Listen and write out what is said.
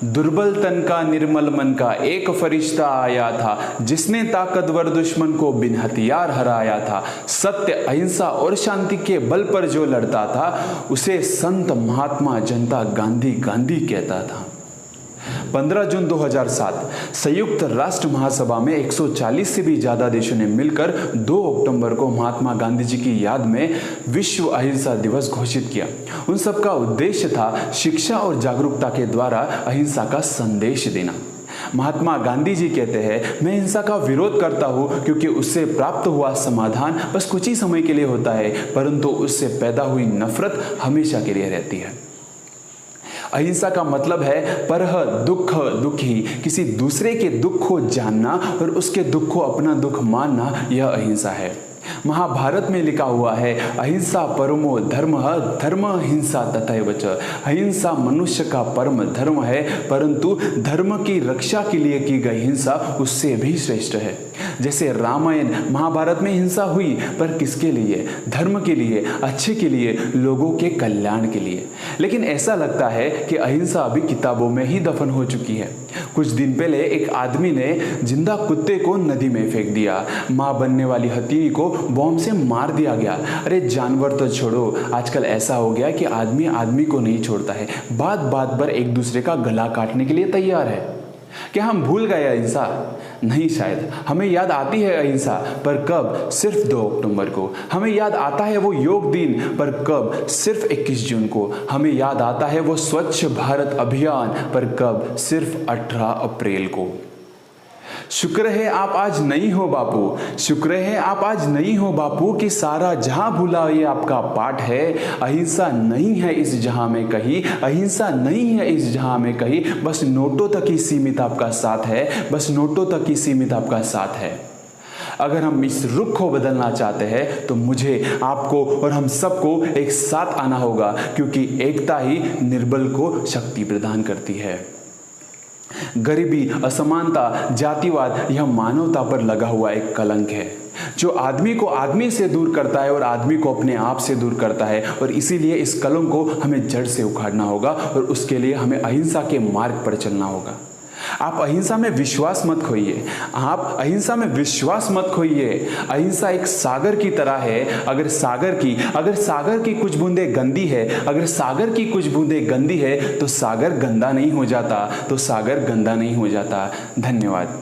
दुर्बल तन का निर्मल मन का एक फरिश्ता आया था, जिसने ताकतवर दुश्मन को बिन हथियार हराया था। सत्य, अहिंसा और शांति के बल पर जो लड़ता था, उसे संत महात्मा जनता गांधी गांधी कहता था। 15 जून 2007 संयुक्त राष्ट्र महासभा में 140 से भी ज्यादा देशों ने मिलकर 2 अक्टूबर को महात्मा गांधी जी की याद में विश्व अहिंसा दिवस घोषित किया। उन सब का उद्देश्य था शिक्षा और जागरूकता के द्वारा अहिंसा का संदेश देना। महात्मा गांधी जी कहते हैं, मैं हिंसा का विरोध करता हूँ क्योंकि उससे प्राप्त हुआ समाधान बस कुछ ही समय के लिए होता है, परंतु उससे पैदा हुई नफरत हमेशा के लिए रहती है। अहिंसा का मतलब है परह दुख दुखी, किसी दूसरे के दुख को जानना और उसके दुख को अपना दुख मानना, यह अहिंसा है। महाभारत में लिखा हुआ है, अहिंसा परमो धर्मः धर्म हिंसा तथैव च। अहिंसा मनुष्य का परम धर्म है, परंतु धर्म की रक्षा के लिए की गई हिंसा उससे भी श्रेष्ठ है। जैसे रामायण महाभारत में हिंसा हुई, पर किसके लिए? धर्म के लिए, अच्छे के लिए, लोगों के कल्याण के लिए। लेकिन ऐसा लगता है कि अहिंसा अभी किताबों में ही दफन हो चुकी है। कुछ दिन पहले एक आदमी ने जिंदा कुत्ते को नदी में फेंक दिया। मां बनने वाली हथेली को बॉम्ब से मार दिया गया। अरे जानवर तो छोड़ो, आजकल ऐसा हो गया कि आदमी आदमी को नहीं छोड़ता है, बात बात पर एक दूसरे का गला काटने के लिए तैयार है। क्या हम भूल गए अहिंसा? नहीं, शायद हमें याद आती है अहिंसा, पर कब? सिर्फ 2 अक्टूबर को। हमें याद आता है वो योग दिन, पर कब? सिर्फ 21 जून को। हमें याद आता है वो स्वच्छ भारत अभियान, पर कब? सिर्फ 18 अप्रैल को। शुक्र है आप आज नहीं हो बापू, शुक्र है आप आज नहीं हो बापू, कि सारा जहां भूला ये आपका पाठ है। अहिंसा नहीं है इस जहां में कहीं, अहिंसा नहीं है इस जहां में कहीं, बस नोटों तक ही सीमित आपका साथ है, बस नोटों तक ही सीमित आपका साथ है। अगर हम इस रुख को बदलना चाहते हैं तो मुझे, आपको और हम सबको एक साथ आना होगा, क्योंकि एकता ही निर्बल को शक्ति प्रदान करती है। गरीबी, असमानता, जातिवाद यह मानवता पर लगा हुआ एक कलंक है, जो आदमी को आदमी से दूर करता है और आदमी को अपने आप से दूर करता है। और इसीलिए इस कलंक को हमें जड़ से उखाड़ना होगा और उसके लिए हमें अहिंसा के मार्ग पर चलना होगा। आप अहिंसा में विश्वास मत खोइए, आप अहिंसा में विश्वास मत खोइए। अहिंसा एक सागर की तरह है। अगर सागर की कुछ बूंदें गंदी है, अगर सागर की कुछ बूंदें गंदी है, तो सागर गंदा नहीं हो जाता, तो सागर गंदा नहीं हो जाता। धन्यवाद।